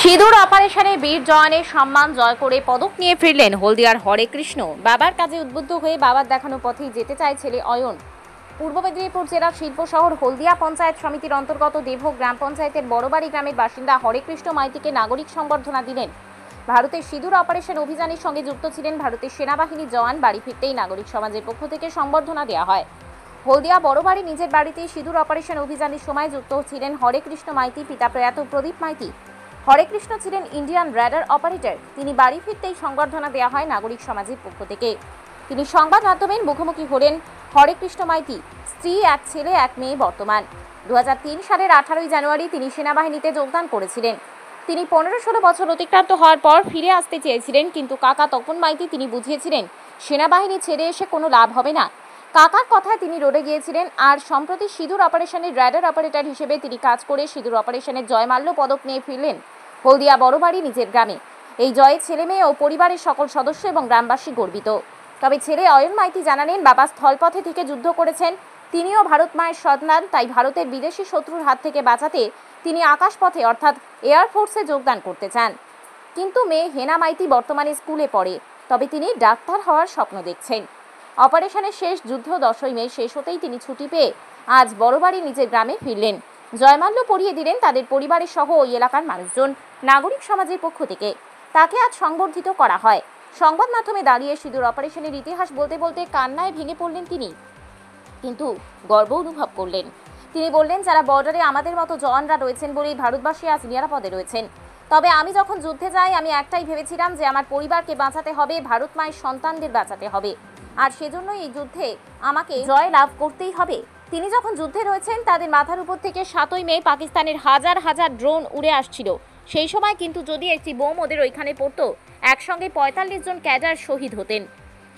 সিঁদুর অপারেশনে বীর জওয়ানের সম্মান জয় করে পদক নিয়ে ফিরলেন হলদিয়ার হরে কৃষ্ণ। বাবার কাজে উদ্বুদ্ধ হয়ে বাবার দেখানো পথেই যেতে চায় ছেলে অয়ন। পূর্ব মেদিনীপুর জেলার শিল্প শহর হলদিয়া পঞ্চায়েত সমিতির অন্তর্গত দেবভোগ গ্রাম পঞ্চায়েতের বড়বাড়ি গ্রামের বাসিন্দা হরে কৃষ্ণ মাইতিকে নাগরিক সংবর্ধনা দিলেন। ভারতের সিঁদুর অপারেশন অভিযানের সঙ্গে যুক্ত ছিলেন ভারতের সেনাবাহিনীর জওয়ান। বাড়ি ফিরতেই নাগরিক সমাজের পক্ষ থেকে সংবর্ধনা দেওয়া হয়। হলদিয়া বড়বাড়ি নিজের বাড়িতে সিঁদুর অপারেশন অভিযানের সময় যুক্ত ছিলেন হরে কৃষ্ণ মাইতি, পিতা প্রয়াত প্রদীপ মাইতি। হরে কৃষ্ণ ছিলেন ইন্ডিয়ান রাডার অপারেটর। তিনি বাড়ি ফিরতেই সংবর্ধনা দেওয়া হয় নাগরিক সমাজের পক্ষ থেকে। তিনি সংবাদ মাধ্যমের মুখোমুখি হলেন। হরে কৃষ্ণ মাইতি স্ত্রী, এক ছেলে এক মেয়ে। বর্তমান 2003 সালের 18 জানুয়ারি তিনি সেনাবাহিনীতে যোগদান করেছিলেন। তিনি 15-16 বছর অতিক্রান্ত হওয়ার পর ফিরে আসতে চেয়েছিলেন, কিন্তু কাকা তপন মাইতি তিনি বুঝিয়েছিলেন সেনাবাহিনী ছেড়ে এসে কোনো লাভ হবে না। কাকার কথায় তিনি রয়ে গিয়েছিলেন। আর সম্প্রতি সিঁদুর অপারেশনের রাডার অপারেটর হিসেবে তিনি কাজ করে সিঁদুর অপারেশনের জয়মাল্য পদক নিয়ে ফিরলেন হলদিয়া বড়বাড়ি নিজের গ্রামে। এই জয়ে ছেলে মেয়ে ও পরিবারের সকল সদস্য এবং গ্রামবাসী গর্বিত। তবে ছেলে অয়ন মাইতি জানালেন, বাবা স্থলপথে থেকে যুদ্ধ করেছেন, তিনিও ভারত মায়ের সন্তান। তাই ভারতের বিদেশি শত্রুর হাত থেকে বাঁচাতে তিনি আকাশপথে অর্থাৎ এয়ারফোর্সে যোগদান করতে চান। কিন্তু মেয়ে হেনা মাইতি বর্তমানে স্কুলে পড়ে, তবে তিনি ডাক্তার হওয়ার স্বপ্ন দেখছেন। অপারেশনের শেষ যুদ্ধ 10ই মে শেষ হতেই তিনি ছুটি পেয়ে আজ বড়বাড়ি নিজের গ্রামে ফিরলেন। জয়মাল্য পরিয়ে দিলেন তাদের পরিবারের সহ ওই এলাকার মানুষজন। নাগরিক সমাজের পক্ষ থেকে তাকে আজ সংবর্ধিত করা হয়। সংবাদ মাধ্যমে দাঁড়িয়ে সিঁদুর অপারেশনের ইতিহাস বলতে বলতে কান্নায় ভেঙে পড়লেন তিনি, কিন্তু গর্ব অনুভব করলেন। তিনি বললেন, যারা বর্ডারে আমাদের মতো জওয়ানরা রয়েছেন বলেই ভারতবাসী আজ নিরাপদে রয়েছেন। তবে আমি যখন যুদ্ধে যাই আমি একটাই ভেবেছিলাম যে আমার পরিবারকে বাঁচাতে হবে, ভারত মায়ের সন্তানদের বাঁচাতে হবে, আর সেজন্যই এই যুদ্ধে আমাকে জয় লাভ করতেই হবে। তিনি যখন যুদ্ধে রয়েছেন তাদের মাথার উপর থেকে 7ই মে পাকিস্তানের হাজার হাজার ড্রোন উড়ে আসছিল। সেই সময় কিন্তু যদি একটি বোম ওদের ওইখানে পড়তো, একসঙ্গে 45 জন ক্যাডার শহীদ হতেন।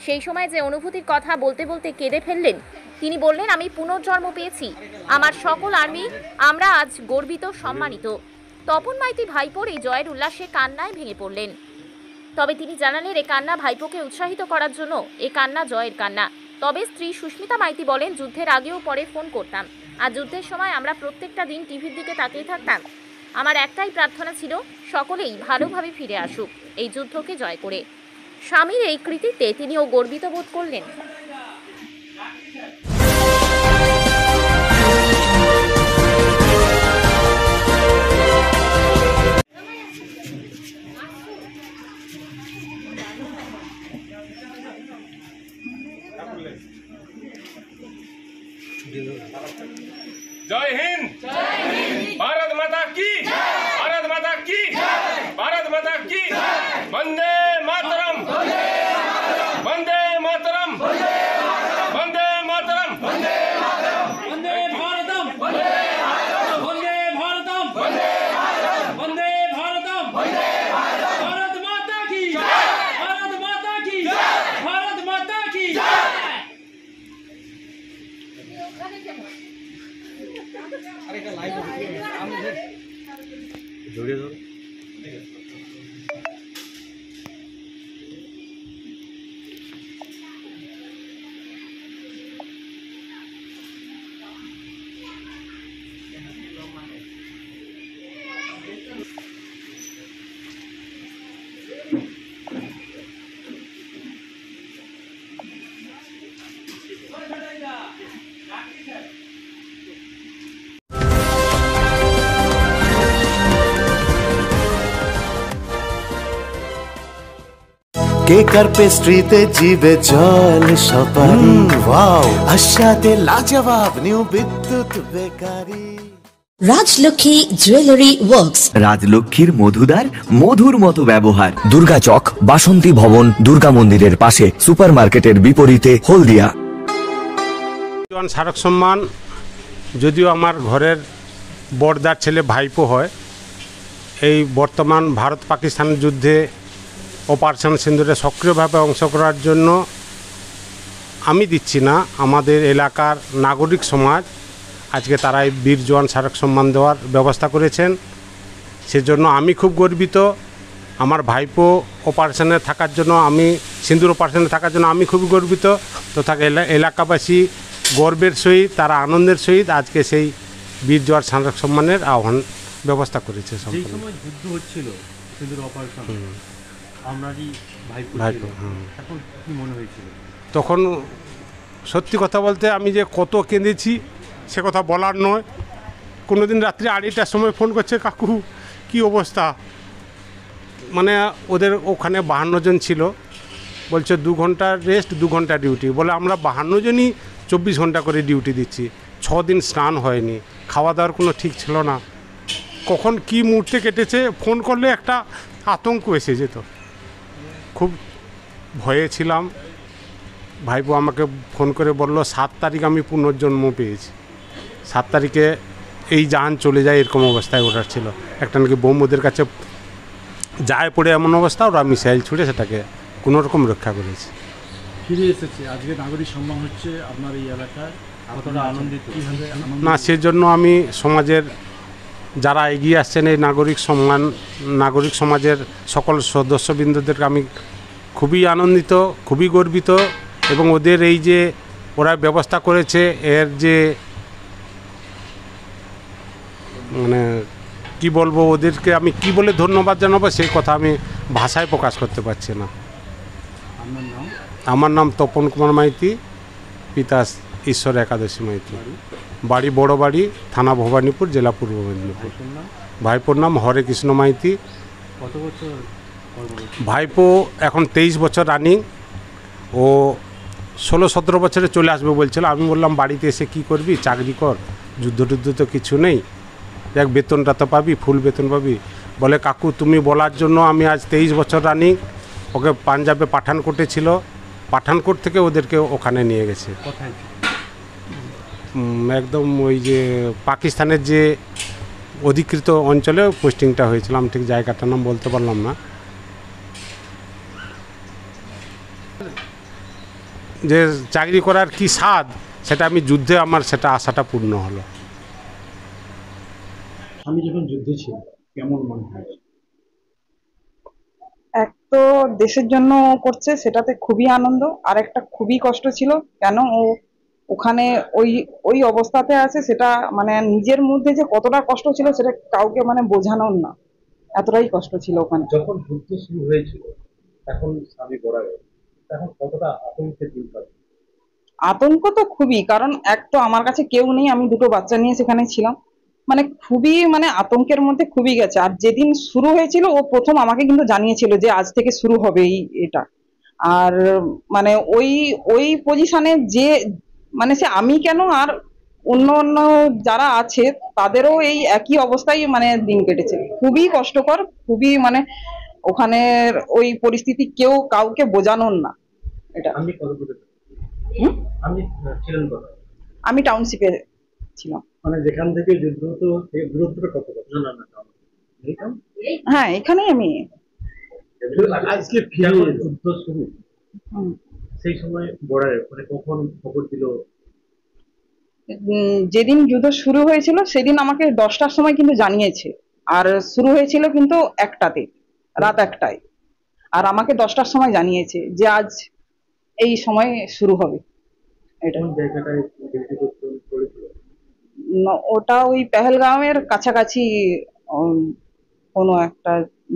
সেই সময় যে অনুভূতির কথা বলতে বলতে কেঁদে ফেললেন। তিনি বললেন, আমি পুনর্জন্ম পেয়েছি, আমার সকল আর্মি আমরা আজ গর্বিত, সম্মানিত। তপন মাইতি ভাইপোর এই জয়ের উল্লাসে কান্নায় ভেঙে পড়লেন। তবে তিনি জানালেন, এ কান্না ভাইপোকে উৎসাহিত করার জন্য, এ কান্না জয়ের কান্না। তবে স্ত্রী সুস্মিতা মাইতি বলেন, যুদ্ধের আগেও পরে ফোন করতাম, আর যুদ্ধের সময় আমরা প্রত্যেকটা দিন টিভির দিকে তাকিয়ে থাকতাম। আমার একটাই প্রার্থনা ছিল, সকলেই ভালোভাবে ফিরে আসুক এই যুদ্ধকে জয় করে। স্বামীর এই কৃতিত্বে তিনিও গর্বিত বোধ করলেন। जय हिंद, भारत माता की, भारत माता की, भारत माता की, वंदे मातरम, वंदे मातरम, वंदे मातरम, वंदे भारतम, वंदे भारतम, वंदे भारतम, भारत माता की, भारत माता की, भारत माता की। জড়িয়ে ধরো। কেকার পেস্ট্রিতে জিবে জল সপারি, ওয়াও আশাতে লাজবাব নিউ বিদ্যুৎ বেকারি। রাজলক্ষ্মী জুয়েলারি ওয়ার্কস, রাজলক্ষ্মীর মধুদার মধুর মতো ব্যবহার। দুর্গা চক, বাসন্তী ভবন, দুর্গা মন্দিরের পাশে, সুপার মার্কেটের বিপরীতে, হলদিয়া। স্মারক সম্মান যদিও আমার ঘরের বড়দার ছেলে ভাইপো হয়, এই বর্তমান ভারত পাকিস্তান যুদ্ধে অপারেশন সিঁদুরে সক্রিয়ভাবে অংশ করার জন্য আমি দিচ্ছি না, আমাদের এলাকার নাগরিক সমাজ আজকে তারাই বীর জওয়ান স্মারক সম্মান দেওয়ার ব্যবস্থা করেছেন। সেজন্য আমি খুব গর্বিত। আমার ভাইপো অপারেশনে থাকার জন্য, আমি সিঁদুর অপারেশনে থাকার জন্য আমি খুব গর্বিত। তথা এলাকাবাসী গর্বের সহিত, তারা আনন্দের সহিত আজকে সেই বীর জওয়ান স্মারক সম্মানের আহ্বান ব্যবস্থা করেছে যেই সম্পূর্ণ। সময় যুদ্ধ হচ্ছিল সিঁদুর অপারেশন, আপনারই ভাইপো ভাইপো, ছিল। হুম। এখন কি মনে হয়েছিল? তখন সত্যি কথা বলতে আমি যে কত কেঁদেছি সে কথা বলার নয়। কোনো দিন রাত্রি 2:30টার সময় ফোন করছে, কাকু কি অবস্থা, মানে ওদের ওখানে 52 জন ছিল, বলছে 2 ঘন্টা রেস্ট 2 ঘন্টা ডিউটি, বলে আমরা 52 জনই 24 ঘন্টা করে ডিউটি দিচ্ছি, 6 দিন স্নান হয়নি, খাওয়া দাওয়ার কোনো ঠিক ছিল না, কখন কি মুহূর্তে কেটেছে ফোন করলে একটা আতঙ্ক এসে যেত। খুব ভয়ে ছিলাম। ভাইপো আমাকে ফোন করে বলল 7 তারিখ আমি পুনর্জন্ম পেয়েছি, 7 তারিখে এই জাহান চলে যায়, এরকম অবস্থায় ওটার ছিল। একটা নাকি বোম ওদের কাছে যায় পড়ে এমন অবস্থা, ওরা মিসাইল ছুড়ে সেটাকে কোনো রকম রক্ষা করেছে। ফিরে এসেছে, আজকে নাগরিক সম্মান হচ্ছে আপনার এই এলাকায়, কতটা আনন্দিত? কিভাবে না, সেজন্য আমি সমাজের যারা এগিয়ে আসছেন এই নাগরিক সমাজের সকল সদস্যবৃন্দদেরকে আমি খুবই আনন্দিত, খুবই গর্বিত, এবং ওদের এই যে ওরা ব্যবস্থা করেছে এর যে মানে কি বলবো, ওদেরকে আমি কি বলে ধন্যবাদ জানাবো সেই কথা আমি ভাষায় প্রকাশ করতে পারছি না। আপনার নাম? আমার নাম তপন কুমার মাইতি, পিতা ঈশ্বর একাদশী মাইতি, বাড়ি বড় বাড়ি, থানা ভবানীপুর, জেলা পূর্ব মেদিনীপুর। ভাইপোর নাম? ভাইপোর নাম হরে কৃষ্ণ মাইতি। কত বছর কর্মরত? ভাইপো এখন 23 বছর রানিং, ও 16-17 বছরে চলে আসবে বলছিল। আমি বললাম বাড়িতে এসে কি করবি, চাকরি কর, যুদ্ধ টুদ্ধ তো কিছু নেই, দেখ বেতনটা তো পাবি, ফুল বেতন পাবি। বলে কাকু তুমি বলার জন্য আমি আজ 23 বছর রানিং। ওকে পাঞ্জাবে পাঠানকোটে ছিল, পাঠানকোট থেকে ওদেরকে ওখানে নিয়ে গেছে, কোথায় ছিল? একদম ওই যে পাকিস্তানের যে অধিকৃত অঞ্চলে পোস্টিংটা হয়েছিল, আমি ঠিক জায়গাটার নাম বলতে পারলাম না। যে চাকরি করার কি স্বাদ, সেটা আমি যুদ্ধে আমার সেটা আশাটা পূর্ণ হলো। আমি যখন যুদ্ধে ছিল কেমন মনে হয়? এক তো দেশের জন্য ও করছে, সেটাতে খুবই আনন্দ। আর একটা খুবই কষ্ট ছিল, কেন ও ওখানে ওই ওই অবস্থাতে আছে, সেটা মানে নিজের মধ্যে যে কতটা কষ্ট ছিল সেটা কাউকে মানে বোঝানোর না, এতটাই কষ্ট ছিল ওখানে। যখন যুদ্ধ শুরু হয়েছিল এখন স্বামী বড় গেছে, এখন কতটা আতঙ্কের দিন কাটে? আতঙ্ক তো খুবই, কারণ এক তো আমার কাছে কেউ নেই, আমি দুটো বাচ্চা নিয়ে সেখানে ছিলাম, মানে খুবই মানে আতঙ্কের মধ্যে খুবই গেছে। আর যেদিন শুরু হয়েছিল ও প্রথম আমাকে কিন্তু জানিয়েছিল যে আজ থেকে শুরু হবে এটা। আর মানে ওই ওই পজিশনে যে মানে সে আমি কেন, আর অন্য অন্য যারা আছে তাদেরও এই একই অবস্থায় মানে দিন কেটেছে, খুবই কষ্টকর, খুবই মানে ওখানের ওই পরিস্থিতি কেউ কাউকে বোঝানোর না এটা। আমি কত দূরে? হুম? আমি ছিলেন কোথায়? আমি টাউনশিপে ছিলাম। মানে যেখান থেকে যুদ্ধ হতো সেই দূরত্বটা কত? না না না, এইখান হ্যাঁ, এখানেই আমি। আজকে ফিরে যুদ্ধ শুরু, হুম। সেই সময় বর্ডারে মানে কখন খবর দিল? যেদিন যুদ্ধ শুরু হয়েছিল সেদিন আমাকে 10টার সময় কিন্তু জানিয়েছে, আর শুরু হয়েছিল কিন্তু 1টাতে, রাত 1টায়। আর আমাকে 10টার সময় জানিয়েছে যে আজ এই সময় শুরু হবে এটা। কোন জায়গাটায় ডিউটি করতে চলেছিল? ওটা ওই পেহেলগাঁওয়ের কাছাকাছি, উম, কোনো একটা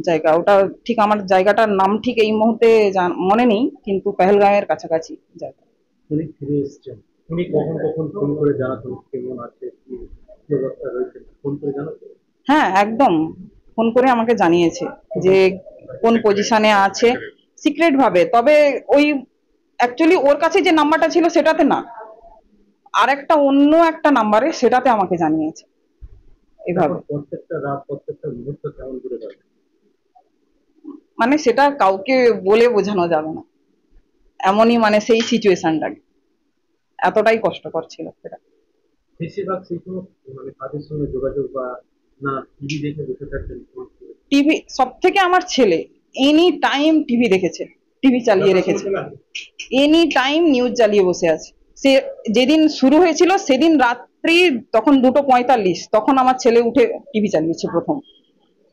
জায়গা, ওটা ঠিক আমার জায়গাটার নাম ঠিক এই মুহূর্তে মনে নেই, কিন্তু পেহেলগাঁওয়ের কাছাকাছি জায়গা। উনি ফিরে এসেছেন, উনি কখন কখন ফোন করে জানাতেন কেমন আছে, কি অবস্থা রয়েছে, ফোন করে জানাতেন? হ্যাঁ, একদম ফোন করে আমাকে জানিয়েছে যে কোন পজিশনে আছে, সিক্রেট ভাবে। তবে ওই অ্যাকচুয়ালি ওর কাছে যে নাম্বারটা ছিল সেটাতে না, আর একটা অন্য একটা নাম্বারে, সেটাতে আমাকে জানিয়েছে এভাবে। প্রত্যেকটা রাত প্রত্যেকটা মুহূর্ত কেমন করে যাবে? মানে সেটা কাউকে বলে বোঝানো যাবে না, এমনই মানে সেই সিচুয়েশনটাকে এতটাই কষ্টকর ছিল সেটা। বেশিরভাগ সেই সময় মানে কাজের সঙ্গে যোগাযোগ বা না টিভি দেখে বসে থাকতেন? টিভি, সব থেকে আমার ছেলে এনি টাইম টিভি দেখেছে, টিভি চালিয়ে রেখেছে, এনি টাইম নিউজ চালিয়ে বসে আছে। সে যেদিন শুরু হয়েছিল সেদিন রাত্রি তখন 2:45, তখন আমার ছেলে উঠে টিভি চালিয়েছে প্রথম।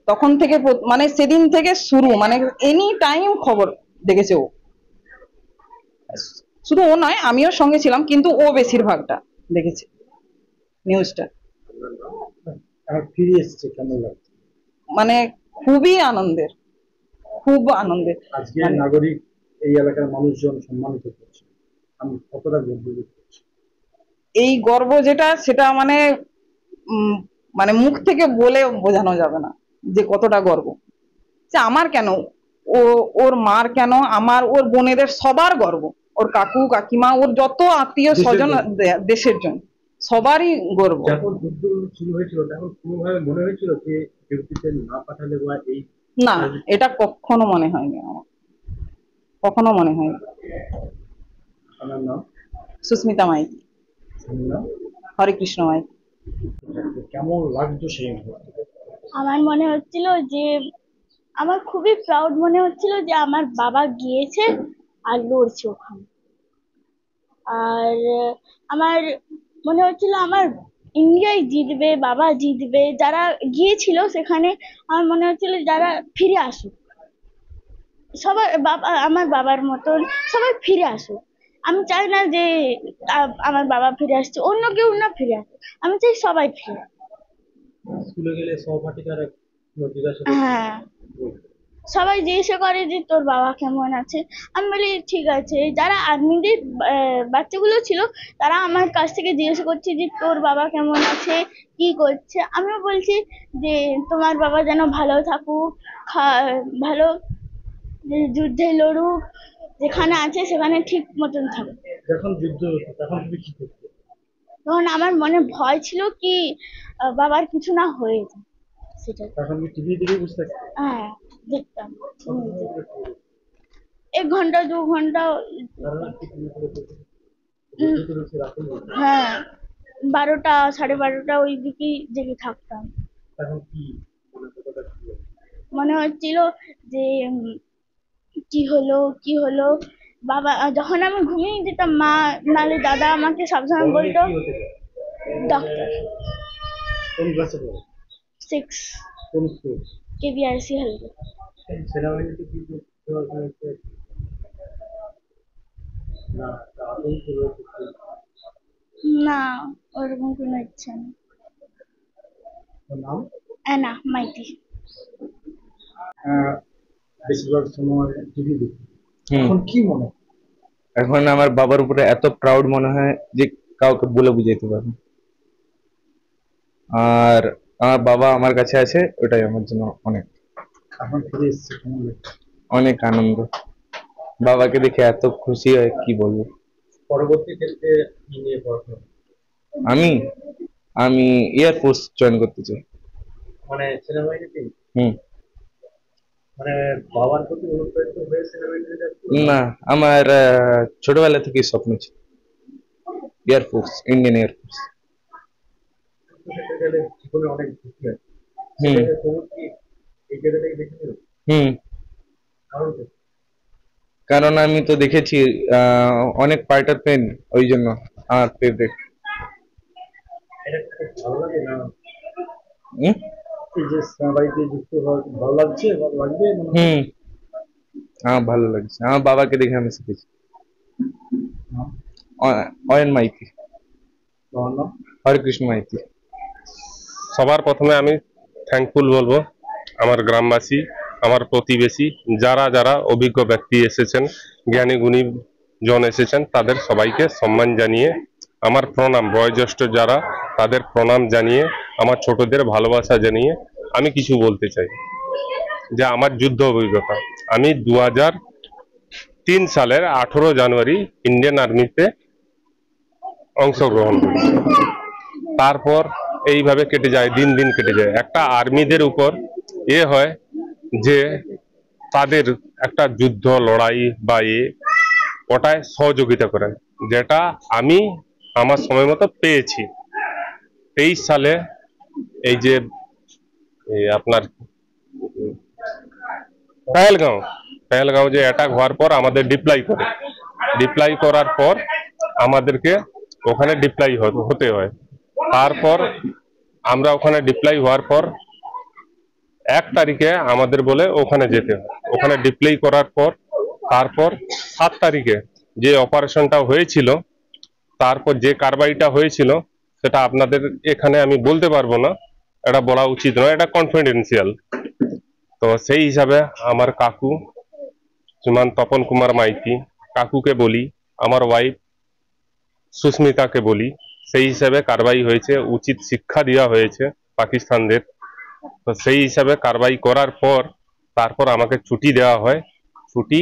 তখন থেকে মানে সেদিন থেকে শুরু, মানে এনি টাইম খবর দেখেছে ও। শুধু ও নয়, আমিও সঙ্গে ছিলাম, কিন্তু ও বেশিরভাগটা দেখেছে নিউজটা। আর ফিরে এসেছে, কেমন লাগছে? মানে খুবই আনন্দের, খুব আনন্দের। আজকে মানে নাগরিক এই এলাকার মানুষজন সম্মানিত করছে, আমি কতটা গর্বিত করছি। এই গর্ব যেটা, সেটা মানে মানে মুখ থেকে বলে বোঝানো যাবে না যে কতটা গর্ব। যে আমার কেন, ওর মার কেন, আমার, ওর বোনেদের সবার গর্ব, ওর কাকু কাকিমা, ওর যত আত্মীয় স্বজন, দেশের জন্য সবারই গর্ব। যখন যুদ্ধ শুরু হয়েছিল তখন কোনোভাবে মনে হয়েছিল যে ডিউটিতে না পাঠালে বা এই? না, এটা কখনো মনে হয়নি আমার, কখনো মনে হয়নি। আমার নাম সুস্মিতা মাইতি। হরে কৃষ্ণ মাইতি। কেমন লাগতো সেই মুহূর্তে? আমার মনে হচ্ছিল যে, আমার খুবই প্রাউড মনে হচ্ছিল যে আমার বাবা গিয়েছে আর লড়ছে ওখানে। আর আমার মনে হচ্ছিল আমার ইন্ডিয়ায় জিতবে, বাবা জিতবে। যারা গিয়েছিল সেখানে আমার মনে হচ্ছিল যারা ফিরে আসুক, সবার বাবা, আমার বাবার মতন সবাই ফিরে আসুক। আমি চাই না যে আমার বাবা ফিরে আসছে, অন্য কেউ না ফিরে আসুক, আমি চাই সবাই ফিরে। স্কুলে গেলে সহপাঠীরা জিজ্ঞাসা করে, হ্যাঁ, সবাই জিজ্ঞাসা করে যে তোর বাবা কেমন আছে। আমি বলি ঠিক আছে। যারা আর্মিদের বাচ্চাগুলো ছিল তারা আমার কাছ থেকে জিজ্ঞাসা করছে যে তোর বাবা কেমন আছে, কি করছে। আমিও বলছি যে তোমার বাবা যেন ভালো থাকুক, ভালো যুদ্ধে লড়ুক, যেখানে আছে সেখানে ঠিক মতন থাকুক। যখন যুদ্ধ হতো তখন তুমি কি করতে? তখন আমার মনে ভয় ছিল কি বাবার কিছু না হয়ে যায়, সেটা। তখন কি টিভি দেখে বুঝতে? হ্যাঁ, দেখতাম। 1 ঘন্টা 2 ঘন্টা। হ্যাঁ, 12টা 12:30 ওই দিকেই জেগে থাকতাম। মনে হচ্ছিল যে কি হলো। বাবা, যখন আমি ঘুমিয়ে যেতাম, মা নালে দাদা আমাকে সবসময় বলতো ডক্টর। 6 কেবিআরসি হল। না, ওরকম কোনো ইচ্ছা নেই। অ্যানা মাইতি। বেশিরভাগ সময় টিভি দেখি, এখন কি মনে হয়? এখন আমার বাবার উপরে এত প্রাউড মনে হয় যে কাউকে বলে বুঝাইতে পারবো। আর আমার বাবা আমার কাছে আছে, ওটাই আমার জন্য অনেক। এখন ফিরে এসেছে, কেমন লাগছে? অনেক আনন্দ, বাবাকে দেখে এত খুশি হয় কি বলবো। পরবর্তী ক্ষেত্রে কি নিয়ে পড়াশোনা? আমি এয়ারফোর্স জয়েন করতে চাই। মানে সেনাবাহিনীতে? মানে বাবার প্রতি অনুপ্রাণিত হয়ে সেনাবাহিনীতে যাচ্ছেন? না, আমার ছোটবেলা থেকেই স্বপ্ন ছিল এয়ারফোর্স, ইন্ডিয়ান এয়ারফোর্স। জীবনে অনেক ঝুঁকি আছে, তোমার কি এই জায়গাটাই বেছে নিল? কারণ আমি তো দেখেছি অনেক ফাইটার প্লেন, ওই জন্য আমার ফেভারিট। এটা খুব ভালো লাগে না এই যে সেনাবাহিনীতে যুক্ত হওয়া? ভালো লাগছে, ভালো লাগবে? আমার ভালো লাগছে, আমার বাবাকে দেখে আমি শিখেছি। অয়ন মাইতি। হরে কৃষ্ণ মাইতি। সবার প্রথমে আমি থ্যাঙ্কফুল বলবো আমার গ্রামবাসী, আমার প্রতিবেশী, যারা যারা অভিজ্ঞ ব্যক্তি এসেছেন, জ্ঞানী গুণী জন এসেছেন, তাদের সবাইকে সম্মান জানিয়ে আমার প্রণাম, বয়োজ্যেষ্ঠ যারা তাদের প্রণাম জানিয়ে, আমার ছোটদের ভালোবাসা জানিয়ে আমি কিছু বলতে চাই যে আমার যুদ্ধ অভিজ্ঞতা। আমি 2003 সালের 18 জানুয়ারি ইন্ডিয়ান আর্মিতে অংশগ্রহণ করি। তারপর এইভাবে কেটে যায়, দিন দিন কেটে যায়। একটা আর্মিদের উপর হয় যে তাদের একটা যুদ্ধ লড়াই বা ওটায় সহযোগিতা করেন, যেটা আমি আমার সময় মতো পেয়েছি। 23 সালে এই যে আপনার পেহেলগাঁও যে অ্যাটাক হওয়ার পর আমাদের ডিপ্লাই করার পর আমাদেরকে ওখানে ডিপ্লাই হতে হয়। তারপর আমরা ওখানে ডিপ্লাই হওয়ার পর 1 তারিখে আমাদের বলে ওখানে যেতে হয়। ওখানে ডিপ্লাই করার পর তারপর 7 তারিখে যে অপারেশনটা হয়েছিল, তারপর যে কারবাইটা হয়েছিল, সেটা আপনাদের এখানে আমি বলতে পারবো না, এটা বলা উচিত নয়, এটা কনফিডেন্সিয়াল। তো সেই হিসাবে আমার কাকু শ্রীমান তপন কুমার মাইতি কাকুকে বলি, আমার ওয়াইফ সুস্মিতাকে বলি, সেই হিসাবে কারবাই হয়েছে, উচিত শিক্ষা দেওয়া হয়েছে পাকিস্তানদের। তো সেই হিসাবে কারবাই করার পর তারপর আমাকে ছুটি দেওয়া হয়। ছুটি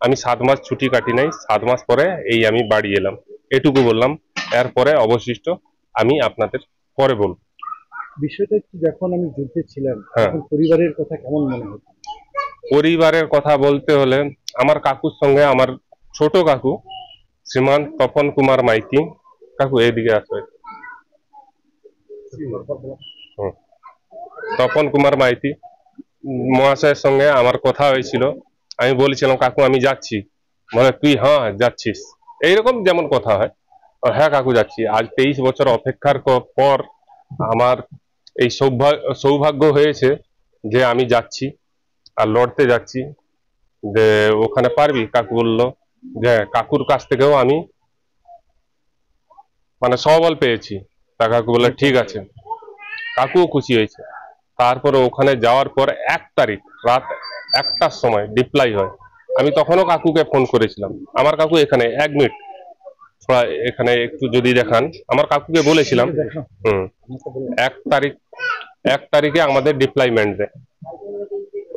আমি 7 মাস ছুটি কাটি নাই, 7 মাস পরে এই আমি বাড়ি এলাম। এটুকু বললাম, এরপরে অবশিষ্ট আমি আপনাদের পরে বলব। বিষয়টা কি, যখন আমি যুদ্ধে ছিলাম তখন পরিবারের কথা কেমন মনে হতো? পরিবারের কথা বলতে হলে আমার কাকুর সঙ্গে আমার ছোট কাকু শ্রীমান তপন কুমার মাইতি, কাকু এইদিকে আসবে, তপন কুমার মাইতি মহাশয়ের সঙ্গে আমার কথা হয়েছিল। আমি বলেছিলাম কাকু আমি যাচ্ছি, বলে তুই হ্যাঁ যাচ্ছিস, এইরকম যেমন কথা হয়। হ্যাঁ কাকু যাচ্ছি। আজ 23 বছর অপেক্ষার পর আমার এই সৌভাগ্য হয়েছে যে আমি যাচ্ছি আর লড়তে যাচ্ছি। যে ওখানে পারবি? কাকু বললো যে কাকুর কাছ থেকেও আমি মানে সবল পেয়েছি। তা কাকু বললো ঠিক আছে, কাকুও খুশি হয়েছে। তারপরে ওখানে যাওয়ার পর 1 তারিখ রাত 1টার সময় ডিপ্লাই হয়। আমি তখনও কাকুকে ফোন করেছিলাম, আমার কাকু এখানে 1 মিনিট থোড়া এখানে একটু যদি দেখান। আমার কাকুকে বলেছিলাম 1 তারিখে আমাদের ডিপ্লয়মেন্ট দেয়,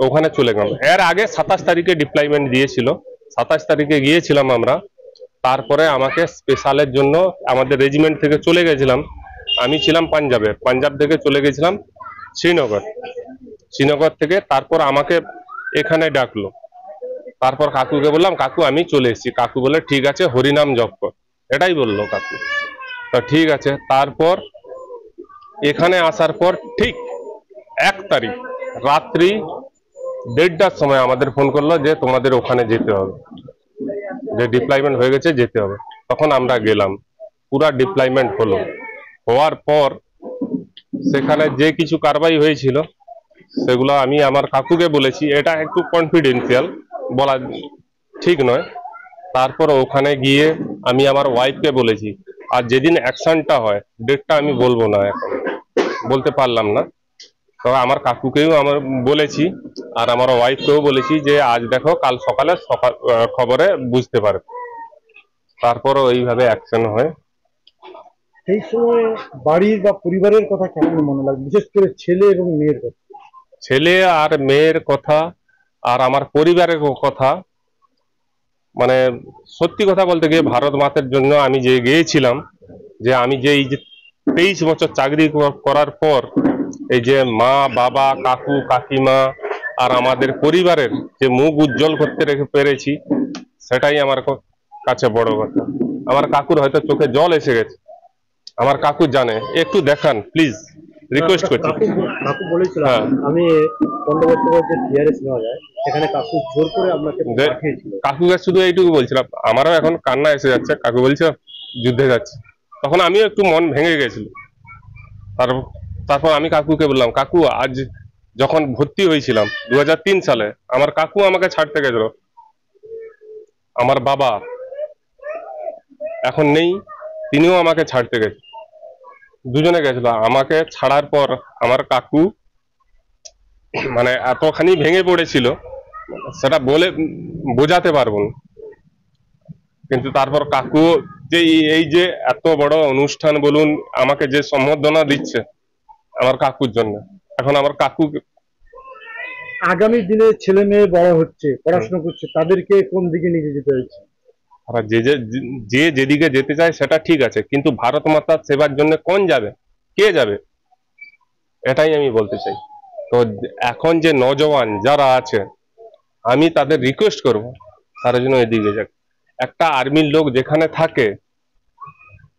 ওখানে চলে গেলাম। এর আগে 27 তারিখে ডিপ্লয়মেন্ট দিয়েছিল, 27 তারিখে গিয়েছিলাম আমরা। তারপরে আমাকে স্পেশালের জন্য আমাদের রেজিমেন্ট থেকে চলে গেছিলাম। আমি ছিলাম পাঞ্জাবে, পাঞ্জাব থেকে চলে গেছিলাম শ্রীনগর থেকে। তারপর আমাকে এখানে ডাকলো। তারপর কাকুকে বললাম কাকু আমি চলে এসেছি। কাকু বলে ঠিক আছে হরিনাম জপ কর, এটাই বললো কাকু। তো ঠিক আছে। তারপর এখানে আসার পর ঠিক 1 তারিখ রাত্রি 1:30টার সময় আমাদের ফোন করলো যে তোমাদের ওখানে যেতে হবে, যে ডিপ্লয়মেন্ট হয়ে গেছে, যেতে হবে। তখন আমরা গেলাম, পুরা ডিপ্লয়মেন্ট হলো। হওয়ার পর সেখানে যে কিছু কারবাই হয়েছিল সেগুলো আমি আমার কাকুকে বলেছি, এটা একটু কনফিডেন্সিয়াল, বলা ঠিক নয়। তারপর ওখানে গিয়ে আমি আমার ওয়াইফকে বলেছি। আর যেদিন অ্যাকশনটা হয় ডেটটা আমি বলবো না, এখন বলতে পারলাম না। তো আমার কাকুকেও আমার বলেছি আর আমার ওয়াইফকেও বলেছি যে আজ দেখো কাল সকালে খবরে বুঝতে পারে। তারপর ওইভাবে অ্যাকশন হয়। সেই সময় বাড়ির বা পরিবারের কথা কেমন মনে লাগে, বিশেষ করে ছেলে এবং মেয়ের কথা? ছেলে আর মেয়ের কথা আর আমার পরিবারের কথা, মানে সত্যি কথা বলতে গিয়ে ভারত মাতার জন্য আমি যে গিয়েছিলাম, যে আমি যে এই যে 23 বছর চাকরি করার পর এই যে মা বাবা কাকু কাকিমা আর আমাদের পরিবারের যে মুখ উজ্জ্বল করতে রেখে পেরেছি, সেটাই আমার কাছে বড় কথা। আমার কাকুর হয়তো চোখে জল এসে গেছে, আমার কাকু জানে। একটু দেখান প্লিজ, রিকোয়েস্ট করছি। কাকু বলেছিল আমি 15 বছর যে টিআরএস নেওয়া যায় সেখানে কাকু জোর করে আপনাকে পাঠিয়েছিল। কাকুকে শুধু এইটুকু বলছিলাম, আমারও এখন কান্না এসে যাচ্ছে। কাকু বলছে যুদ্ধে যাচ্ছে, তখন আমিও একটু মন ভেঙে গেছিল। তারপর আমি কাকুকে বললাম কাকু আজ যখন ভর্তি হয়েছিলাম 2003 সালে, আমার কাকু আমাকে ছাড়তে গেছিল। আমার বাবা এখন নেই, তিনিও আমাকে ছাড়তে গেছে, দুজনে গেছিল। আমাকে ছাড়ার পর আমার কাকু মানে এতখানি ভেঙে পড়েছিল, সেটা বলে বোঝাতে পারবো না। কিন্তু তারপর কাকু যে এই যে এত বড় অনুষ্ঠান বলুন, আমাকে যে সম্বর্ধনা দিচ্ছে আমার কাকুর জন্য। এখন আমার কাকু আগামী দিনে ছেলে মেয়ে বড় হচ্ছে, পড়াশোনা করছে, তাদেরকে কোন দিকে নিয়ে যেতে হচ্ছে? আর যে যেদিকে যেতে চায় সেটা ঠিক আছে, কিন্তু ভারত মাতার সেবার জন্য কোন যাবে, কে যাবে, এটাই আমি বলতে চাই। তো এখন যে নওজওয়ান যারা আছে, আমি তাদের রিকোয়েস্ট করব তারা যেন এদিকে যাক। একটা আর্মির লোক যেখানে থাকে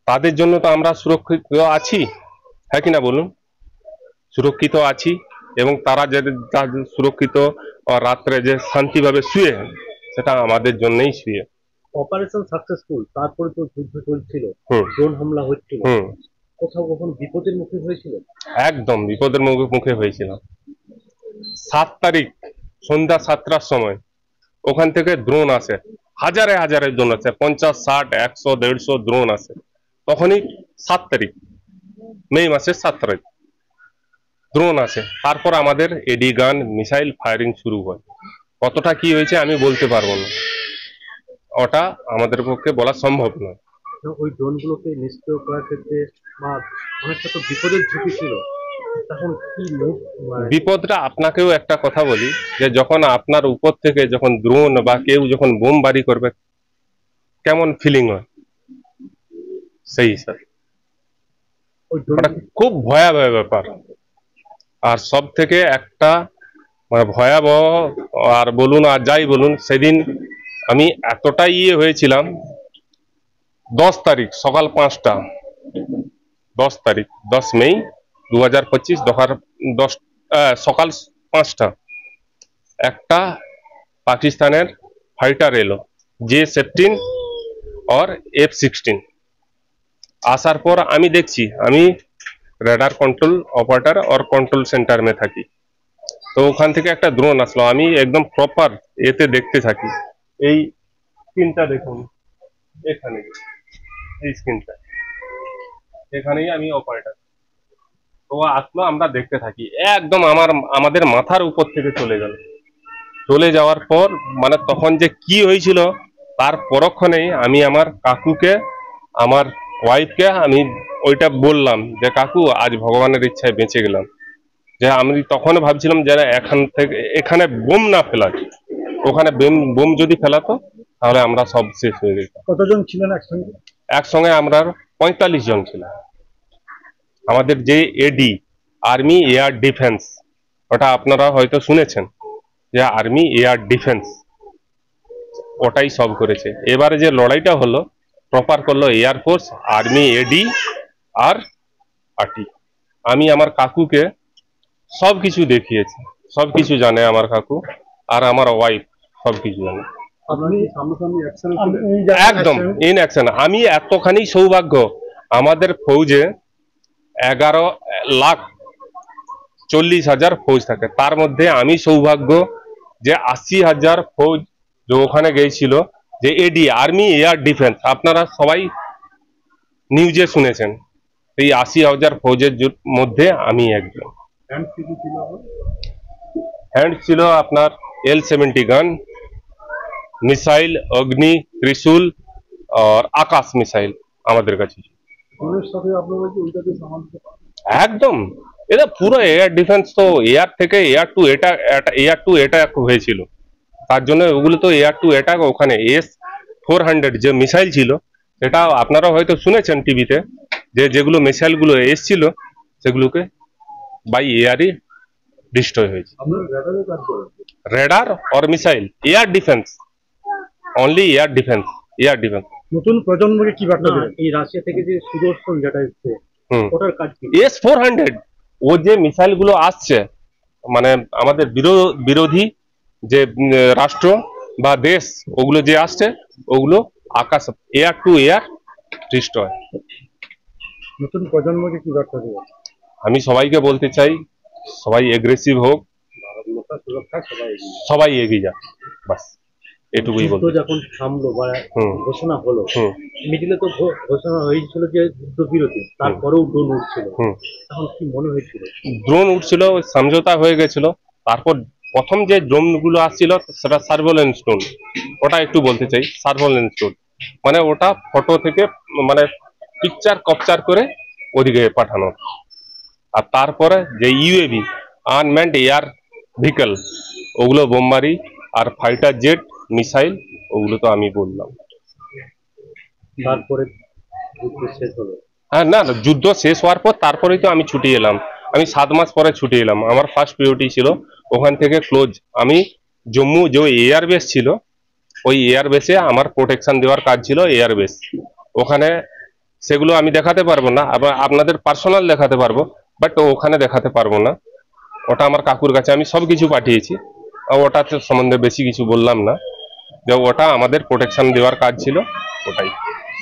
তাদের জন্য তো আমরা সুরক্ষিত আছি, হ্যাঁ কিনা বলুন? সুরক্ষিত আছি, এবং তারা যে সুরক্ষিত রাত্রে যে শান্তিভাবে শুয়ে, সেটা আমাদের জন্যই শুয়ে। অপারেশন সাকসেসফুল, তারপরে তো যুদ্ধ চলছিল, ড্রোন হামলা হচ্ছিল, কোথাও কখনো বিপদের মুখে হয়েছিল? একদম বিপদের মুখে হয়েছিলাম। 7 তারিখ সন্ধ্যা 7টার সময় ওখান থেকে ড্রোন আসে, হাজারে হাজারে ড্রোন আছে, 50, 60, 100, 150 ড্রোন আসে। তখনই 7 তারিখ মে মাসের 7 তারিখ দ্রোণ আসে, তারপর আমাদের এডি গান মিসাইল ফায়ারিং শুরু হয়। কতটা কি হয়েছে আমি বলতে পারবো না, ওটা আমাদের পক্ষে বলা সম্ভব নয়। ওই ড্রোনগুলোকে নিষ্ক্রিয় করার ক্ষেত্রে বা অনেকটা তো বিপদের ঝুঁকি ছিল, তখন কি বিপদটা আপনাকেও একটা কথা বলি, যে যখন আপনার উপর থেকে যখন দ্রোণ বা কেউ যখন বোম বাড়ি করবে কেমন ফিলিং হয়, সেই হিসাবে ওটা খুব ভয়াবহ ব্যাপার। আর সব থেকে একটা মানে ভয়াবহ, আর বলুন আর যাই বলুন, সেদিন আমি এতটাই হয়েছিলাম, 10 তারিখ সকাল 5টা, 10 তারিখ 10 মে 2025 সকাল 5টা একটা পাকিস্তানের ফাইটার এলো J-17 और F-16 আসার পর আমি দেখছি, আমি রেডার কন্ট্রোল অপারেটর और কন্ট্রোল সেন্টার মে থাকি। তো ওখান থেকে একটা ড্রোন আসলো, আমি একদম প্রপার এতে দেখতে থাকি। এই স্ক্রিনটা দেখুন, এখানে এই স্ক্রিনটা, এখানেই আমি অপারেটর। তো আসলো, আমরা দেখতে থাকি, একদম আমাদের মাথার উপর থেকে চলে গেল। চলে যাওয়ার পর মানে তখন যে কি হয়েছিল তার পরক্ষণেই আমি আমার কাকুকে, আমার ওয়াইফকে আমি ওইটা বললাম যে কাকু আজ ভগবানের ইচ্ছায় বেঁচে গেলাম। যে আমি তখন ভাবছিলাম যে এখানে বোম না ফেলায়, ওখানে বোম যদি ফেলাতো তাহলে আমরা সব শেষ হয়ে যেত। কতজন ছিলেন একসঙ্গে? একসঙ্গে আমরা 45 জন ছিলাম। আমাদের যে এডি আর্মি এয়ার ডিফেন্স, ওটা আপনারা হয়তো শুনেছেন যে আর্মি এয়ার ডিফেন্স, ওটাই সব করেছে। এবারে যে লড়াইটা হলো প্রপার করলো এয়ারফোর্স, আর্মি, এডি আর আরটি। আমি আমার কাকুকে সবকিছু দেখিয়েছি, সবকিছু জানে আমার কাকু, আর আমার ওয়াইফ সবকিছু জানে। একদম ইন অ্যাকশন। আমি এতখানি সৌভাগ্য, আমাদের ফৌজে 11,40,000 ফৌজ থাকে, তার মধ্যে আমি সৌভাগ্য যে 80,000 ফৌজ যে ওখানে গিয়েছিল, যে এডি আর্মি এয়ার ডিফেন্স, আপনারা সবাই নিউজে শুনেছেন, এই 80,000 ফৌজের মধ্যে আমি একজন। হ্যান্ড ছিল আপনার L-70 গান, মিসাইল অগ্নি, ত্রিশূল আর আকাশ মিসাইল আমাদের কাছে। একদম এটা পুরো এয়ার ডিফেন্স, তো এয়ার থেকে এয়ার টু অ্যাটাক হয়েছিল, তার জন্য ওগুলো তো এয়ার টু অ্যাটাক। ওখানে S-400 যে মিসাইল ছিল, সেটা আপনারা হয়তো শুনেছেন টিভিতে, যেগুলো মিসাইলগুলো এসছিল সেগুলোকে বাই এয়ারই ডিস্ট্রয় হয়েছে। রেডার আর missile, air defence, only air defence, air defence. নতুন প্রজন্মকে কি বার্তা দেবেন? এই রাশিয়া থেকে যে সুদর্শন যেটা এসছে, ওটার কাজ কি? S-400 ও যে মিসাইল গুলো আসছে, মানে আমাদের বিরোধী যে রাষ্ট্র বা দেশ, ওগুলো যে আসছে, ওগুলো আকাশ এয়ার টু এয়ার ডিস্ট্রয়। নতুন প্রজন্মকে কি বার্তা দেবেন? আমি সবাইকে বলতে চাই, সবাই এগ্রেসিভ হোক, সবাই এগিয়ে যাক, বাস এটুকুই বলতে। যখন থামলো বা ঘোষণা হলো, মিডিলে তো ঘোষণা হয়েছিল যে যুদ্ধ বিরতি, তারপরেও ড্রোন উঠছিল, তখন কি মনে হয়েছিল? ড্রোন উঠছিল, সমঝোতা হয়ে গেছিল, তারপর প্রথম যে ড্রোন গুলো আসছিল সেটা সার্ভেলেন্স ড্রোন, ওটা একটু বলতে চাই। সার্ভেলেন্স ড্রোন মানে ওটা ফটো থেকে মানে পিকচার ক্যাপচার করে ওদিকে পাঠানো, আর তারপরে যে ইউএভি আনম্যান্ড এয়ার ভেহিকল, ওগুলো বোমবারি আর ফাইটার জেট মিসাইল, ওগুলো তো আমি বললাম। তারপরে যুদ্ধ শেষ হলো? হ্যাঁ, না যুদ্ধ শেষ হওয়ার পর তারপরেই তো আমি ছুটি এলাম। আমি 7 মাস পরে ছুটি এলাম। আমার ফার্স্ট প্রায়োরিটি ছিল ওখান থেকে ক্লোজ। আমি জম্মু যে এয়ারবেস ছিল, ওই এয়ারবেসে আমার প্রোটেকশন দেওয়ার কাজ ছিল। এয়ারবেস ওখানে, সেগুলো আমি দেখাতে পারবো না, আপনাদের পার্সোনাল দেখাতে পারবো, বাট ওখানে দেখাতে পারবো না। ওটা আমার কাকুর কাছে আমি সব কিছু পাঠিয়েছি, ওটাতে সম্বন্ধে বেশি কিছু বললাম না, যে ওটা আমাদের প্রোটেকশন দেওয়ার কাজ ছিল। ওটাই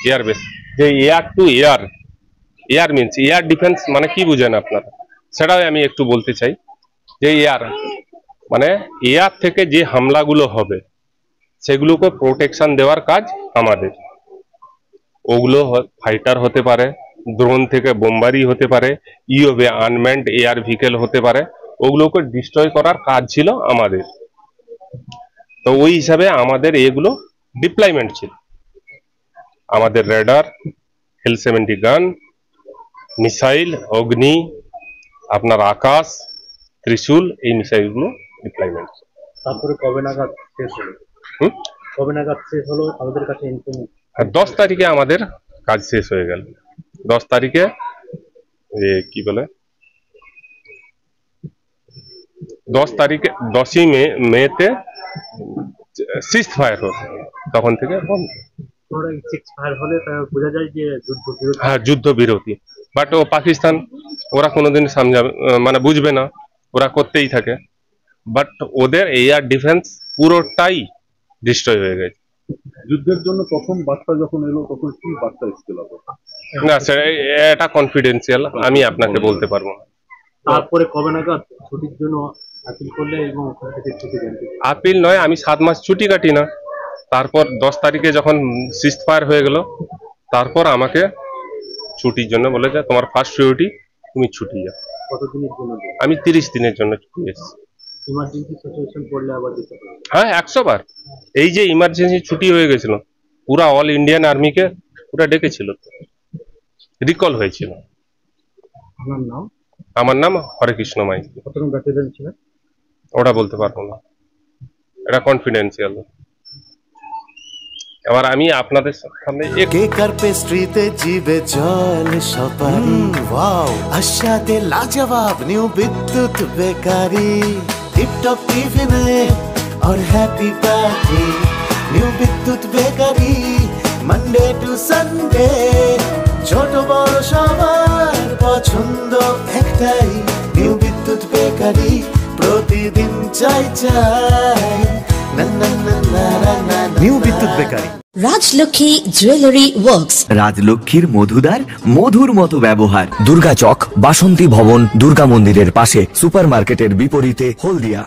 এয়ারবেস, যে air two air, air means air defence মানে কি বুঝেন আপনারা, সেটাও আমি একটু বলতে চাই। যে এয়ার মানে এয়ার থেকে যে হামলাগুলো হবে সেগুলোকে প্রোটেকশন দেওয়ার কাজ আমাদের। ওগুলো ফাইটার হতে পারে, ড্রোন থেকে বোমবারি হতে পারে, ইওবে আনম্যান্ড এয়ার ভেহিকেল হতে পারে, ওগুলোকে ডিস্ট্রয় করার কাজ ছিল আমাদের। তো ওই হিসাবে আমাদের এগুলো ডিপ্লয়মেন্ট ছিল। আমাদের রেডার, L-70 গান, মিসাইল, অগ্নি, আপনার আকাশ, ত্রিশূল, এই মিসাইলগুলো ডিপ্লয়মেন্ট। তারপরে কবে নাগাদ শেষ হলো? কবে নাগাদ শেষ হলো আমাদের কাছে ইনফরমেশন? 10 তারিখে আমাদের কাজ শেষ হয়ে গেল। 10 তারিখে কি বলে 10 তারিখে 10ই মেতে সিক্স ফায়ার হলো, তখন থেকে বন্ধ। সিক্স ফায়ার হলে বোঝা যায় যে যুদ্ধবিরতি। হ্যাঁ, যুদ্ধবিরতি। বাট ও পাকিস্তান, ওরা কোনোদিন মানে বুঝবে না, ওরা করতেই থাকে। বাট ওদের এয়ার ডিফেন্স পুরোটাই ডিস্ট্রয় হয়ে গেছে। যুদ্ধের জন্য প্রথম বার্তা যখন এলো তখন কি বার্তা এসেছিল? না স্যার, এটা কনফিডেন্সিয়াল, আমি আপনাকে বলতে পারবো না। তারপরে কবে নাগাদ ছুটির জন্য আপিল করলে এবং ছুটি দেন? আপিল নয়, আমি 7 মাস ছুটি কাটি না। তারপর 10 তারিখে যখন সিক্স ফায়ার হয়ে গেল, তারপর আমাকে ছুটির জন্য বলে যে তোমার ফার্স্ট প্রায়োরিটি, তুমি ছুটি যাও। কতদিনের জন্য? আমি 30 দিনের জন্য ছুটি এসেছি। ইমার্জেন্সি সিচুয়েশন পড়লে আবার যেতে পারে? হ্যাঁ, 100 বার। এই যে ইমার্জেন্সি ছুটি হয়ে গেছিল, পুরা অল ইন্ডিয়ান আর্মিকে পুরা ডেকেছিল, রিকল হয়েছিল। আপনার নাম? আমার নাম হরেকৃষ্ণ মাইতি। কতজন ব্যাটালিয়ন ছিলেন? ওটা বলতে পারবো না, এটা কনফিডেন্সিয়াল। এবার আমি আপনাদের সামনে কেক আর পেস্ট্রিতে জিবে জল সপারি, ওয়াও আশাতে লাজবাব নিউ বিদ্যুৎ বেকারি, টিপটপ টিফিনে और हैप्पी पार्टी, নিউ বিদ্যুৎ বেকারি, মানডে টু সানডে, ছোট বড় সবার পছন্দ একটাই, নিউ বিদ্যুৎ বেকারি, প্রতিদিন চাই চাই না না না না না। নিউ বিদ্যুৎ বেকারি। রাজলক্ষ্মী জুয়েলারি ওয়ার্কস, রাজলক্ষ্মীর মধুদার মধুর মতো ব্যবহার। দুর্গা চক, বাসন্তী ভবন, দুর্গা মন্দিরের পাশে, সুপারমার্কেটের বিপরীতে, হলদিয়া।